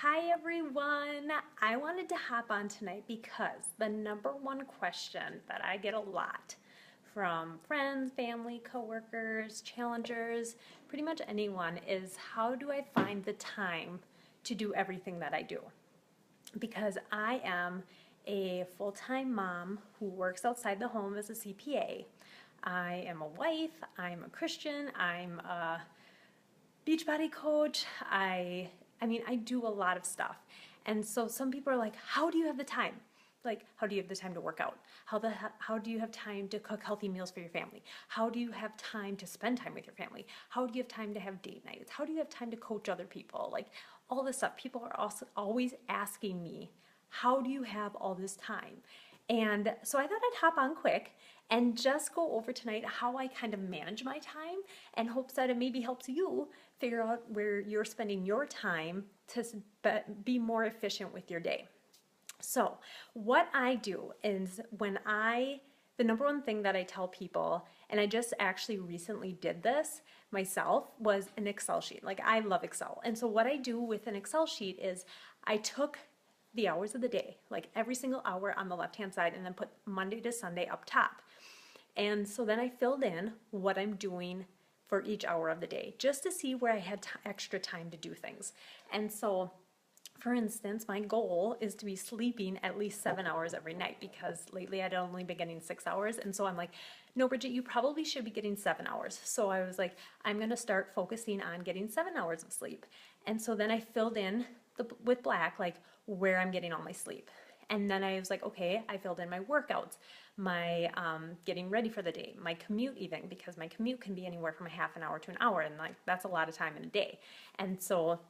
Hi everyone! I wanted to hop on tonight because the number one question that I get a lot from friends, family, coworkers, challengers, pretty much anyone is how do I find the time to do everything that I do? Because I am a full-time mom who works outside the home as a CPA. I am a wife, I'm a Christian, I'm a Beachbody coach. I do a lot of stuff. And so some people are like, how do you have the time? Like, how do you have the time to work out? How do you have time to cook healthy meals for your family? How do you have time to spend time with your family? How do you have time to have date nights? How do you have time to coach other people? Like all this stuff. People are also always asking me, how do you have all this time? And so I thought I'd hop on quick and just go over tonight how I kind of manage my time and hopes that it maybe helps you figure out where you're spending your time to be more efficient with your day. So what I do is the number one thing that I tell people, and I just actually recently did this myself, was an Excel sheet. Like I love Excel. And so what I do with an Excel sheet is I took the hours of the day, like every single hour on the left-hand side, and then put Monday to Sunday up top. And so then I filled in what I'm doing for each hour of the day, just to see where I had extra time to do things. And so, for instance, my goal is to be sleeping at least 7 hours every night because lately I'd only been getting 6 hours. And so I'm like, no, Bridget, you probably should be getting 7 hours. So I was like, I'm going to start focusing on getting 7 hours of sleep. And so then I filled in with black, like where I'm getting all my sleep. And then I was like, okay, I filled in my workouts, my getting ready for the day, my commute even, because my commute can be anywhere from a half an hour to an hour, and like that's a lot of time in a day. And so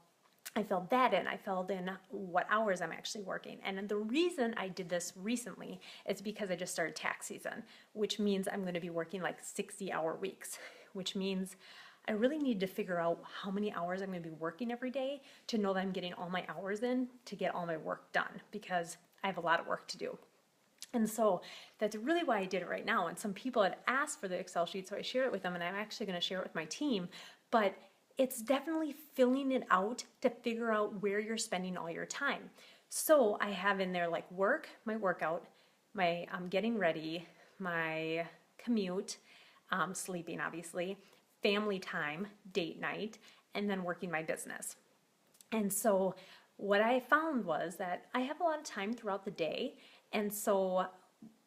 I filled that in. I filled in what hours I'm actually working. And the reason I did this recently is because I just started tax season, which means I'm going to be working like 60-hour weeks, which means I really need to figure out how many hours I'm going to be working every day to know that I'm getting all my hours in to get all my work done, because I have a lot of work to do. And so that's really why I did it right now. And some people had asked for the Excel sheet, so I shared it with them, and I'm actually going to share it with my team. But it's definitely filling it out to figure out where you're spending all your time. So I have in there like work, my workout, my getting ready, my commute, sleeping obviously, family time, date night, and then working my business. And so what I found was that I have a lot of time throughout the day. And so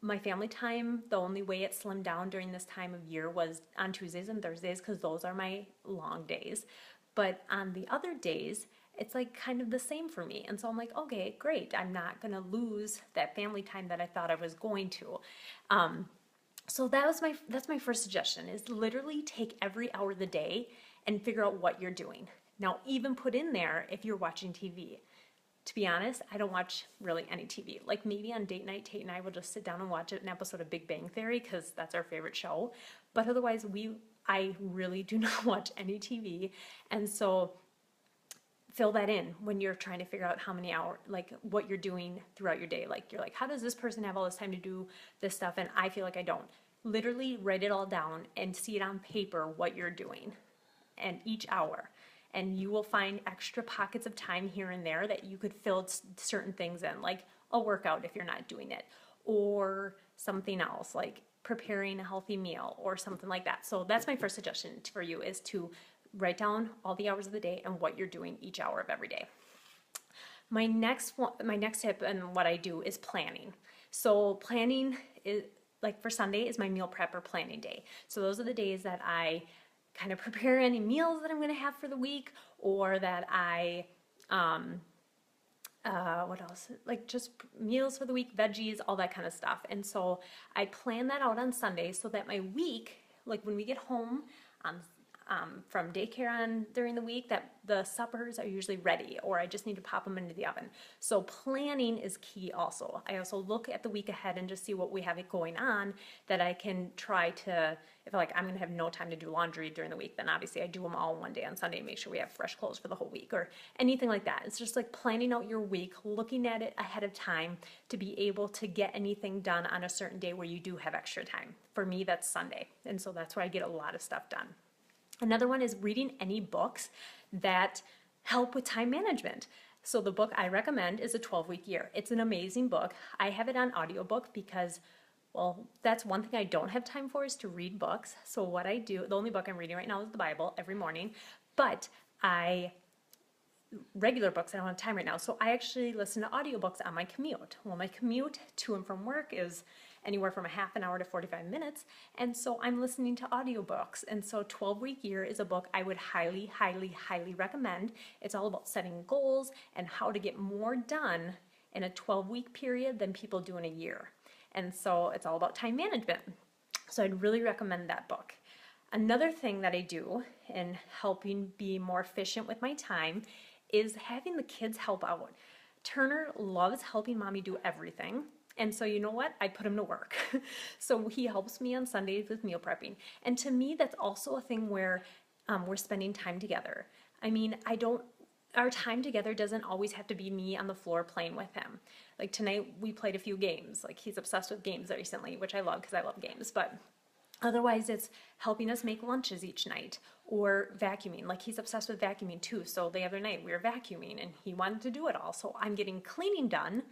my family time, the only way it slimmed down during this time of year was on Tuesdays and Thursdays, because those are my long days. But on the other days, it's like kind of the same for me. And so I'm like, okay, great. I'm not going to lose that family time that I thought I was going to. So that's my first suggestion, is literally take every hour of the day and figure out what you're doing. Now, even put in there if you're watching TV. To be honest, I don't watch really any TV. Like maybe on date night, Tate and I will just sit down and watch an episode of Big Bang Theory because that's our favorite show. But otherwise, I really do not watch any TV. And so fill that in when you're trying to figure out how many hours, like what you're doing throughout your day. Like you're like, how does this person have all this time to do this stuff? And I feel like I don't. Literally write it all down and see it on paper what you're doing and each hour. And you will find extra pockets of time here and there that you could fill certain things in, like a workout if you're not doing it, or something else like preparing a healthy meal or something like that. So that's my first suggestion for you, is to write down all the hours of the day and what you're doing each hour of every day. My next tip and what I do is planning. So planning is like for Sunday is my meal prep or planning day. So those are the days that I kind of prepare any meals that I'm going to have for the week, or that I, what else? Like just meals for the week, veggies, all that kind of stuff. And so I plan that out on Sunday so that my week, like when we get home on from daycare on during the week, that the suppers are usually ready, or I just need to pop them into the oven. So planning is key also. I also look at the week ahead and just see what we have it going on, that I can try to, if like I'm gonna have no time to do laundry during the week, then obviously I do them all one day on Sunday and make sure we have fresh clothes for the whole week, or anything like that. It's just like planning out your week, looking at it ahead of time to be able to get anything done on a certain day where you do have extra time. For me, that's Sunday. And so that's where I get a lot of stuff done. Another one is reading any books that help with time management. So the book I recommend is A 12-Week Year. It's an amazing book. I have it on audiobook because, well, that's one thing I don't have time for is to read books. So what I do, the only book I'm reading right now is the Bible every morning, but regular books I don't have time right now. So I actually listen to audiobooks on my commute. Well, my commute to and from work is anywhere from a half an hour to 45 minutes. And so I'm listening to audiobooks. And so 12-Week Year is a book I would highly, highly, highly recommend. It's all about setting goals and how to get more done in a 12-week period than people do in a year. And so it's all about time management. So I'd really recommend that book. Another thing that I do in helping be more efficient with my time is having the kids help out. Turner loves helping mommy do everything. And so you know what? I put him to work. So he helps me on Sundays with meal prepping. And to me, that's also a thing where we're spending time together. I mean, our time together doesn't always have to be me on the floor playing with him. Like tonight we played a few games. Like he's obsessed with games recently, which I love because I love games. But otherwise, it's helping us make lunches each night or vacuuming. Like he's obsessed with vacuuming too. So the other night we were vacuuming and he wanted to do it all. So I'm getting cleaning done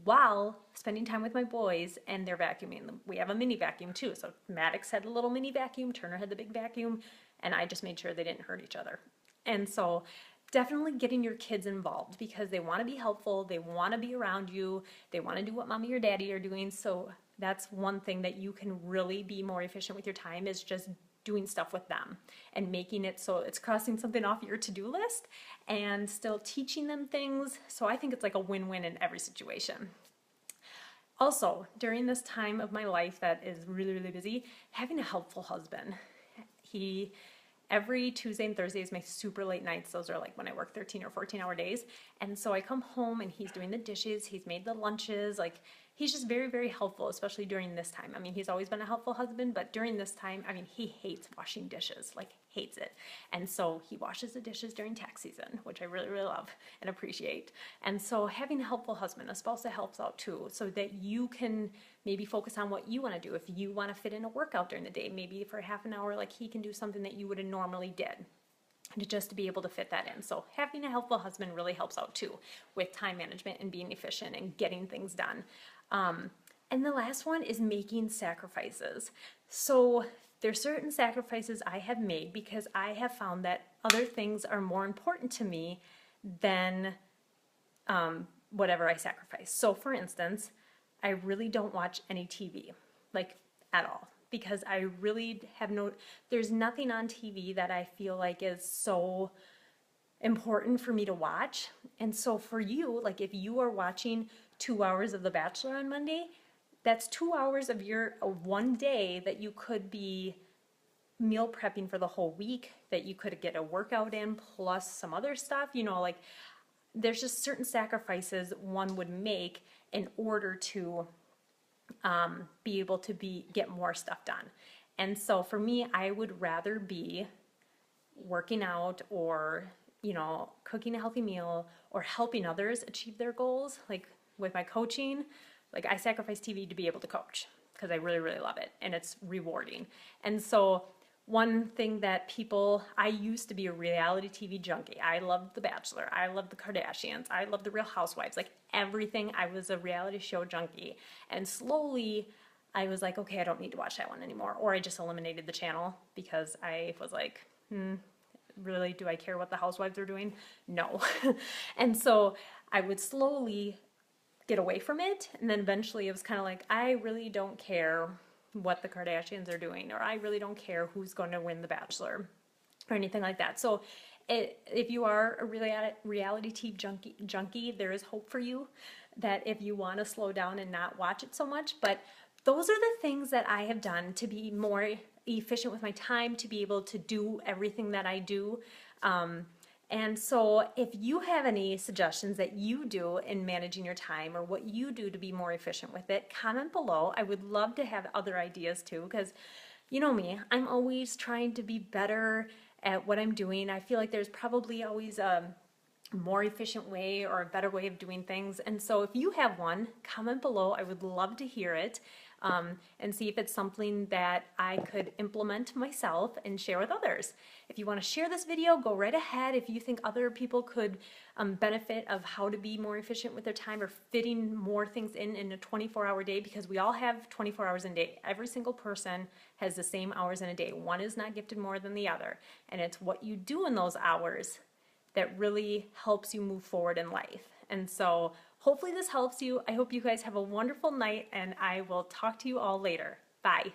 while spending time with my boys and they're vacuuming. We have a mini vacuum too. So Maddox had a little mini vacuum, Turner had the big vacuum, and I just made sure they didn't hurt each other. And so definitely getting your kids involved because they want to be helpful, they want to be around you, they want to do what mommy or daddy are doing. So that's one thing that you can really be more efficient with your time is just doing stuff with them and making it so it's crossing something off your to-do list and still teaching them things. So I think it's like a win-win in every situation. Also, during this time of my life that is really, really busy, having a helpful husband. Every Tuesday and Thursday is my super late nights. Those are like when I work 13 or 14-hour days. And so I come home and he's doing the dishes, he's made the lunches, like he's just very, very helpful, especially during this time. I mean, he's always been a helpful husband, but during this time, I mean, he hates washing dishes, like hates it. And so he washes the dishes during tax season, which I really, really love and appreciate. And so having a helpful husband, a spouse that helps out too, so that you can maybe focus on what you want to do. If you want to fit in a workout during the day, maybe for half an hour, like he can do something that you would have normally did. And just to be able to fit that in. So having a helpful husband really helps out too with time management and being efficient and getting things done. And the last one is making sacrifices. So there's certain sacrifices I have made because I have found that other things are more important to me than whatever I sacrifice. So for instance, I really don't watch any TV, like at all, because I really have there's nothing on TV that I feel like is so important for me to watch. And so for you, like if you are watching 2 hours of The Bachelor on Monday, that's 2 hours of your one day that you could be meal prepping for the whole week, that you could get a workout in plus some other stuff, like there's just certain sacrifices one would make in order to be able to get more stuff done. And so for me, I would rather be working out or, cooking a healthy meal or helping others achieve their goals. Like with my coaching, like I sacrifice TV to be able to coach because I really, really love it and it's rewarding. And so one thing that I used to be a reality TV junkie. I loved The Bachelor. I loved The Kardashians. I loved The Real Housewives. Like everything, I was a reality show junkie. And slowly, I was like, okay, I don't need to watch that one anymore. Or I just eliminated the channel because I was like, really, do I care what the housewives are doing? No. And so I would slowly get away from it. And then eventually it was kind of like, I really don't care what the Kardashians are doing, or I really don't care who's going to win The Bachelor or anything like that. So if you are a reality TV junkie, there is hope for you that if you want to slow down and not watch it so much. But those are the things that I have done to be more efficient with my time, to be able to do everything that I do. And so if you have any suggestions that you do in managing your time or what you do to be more efficient with it, comment below. I would love to have other ideas too, because you know me, I'm always trying to be better at what I'm doing. I feel like there's probably always a more efficient way or a better way of doing things. And so if you have one, comment below. I would love to hear it. and see if it's something that I could implement myself and share with others. If you want to share this video, go right ahead. If you think other people could benefit of how to be more efficient with their time or fitting more things in a 24-hour day, because we all have 24 hours in a day. Every single person has the same hours in a day. One is not gifted more than the other. And it's what you do in those hours that really helps you move forward in life. And so hopefully this helps you. I hope you guys have a wonderful night, and I will talk to you all later. Bye.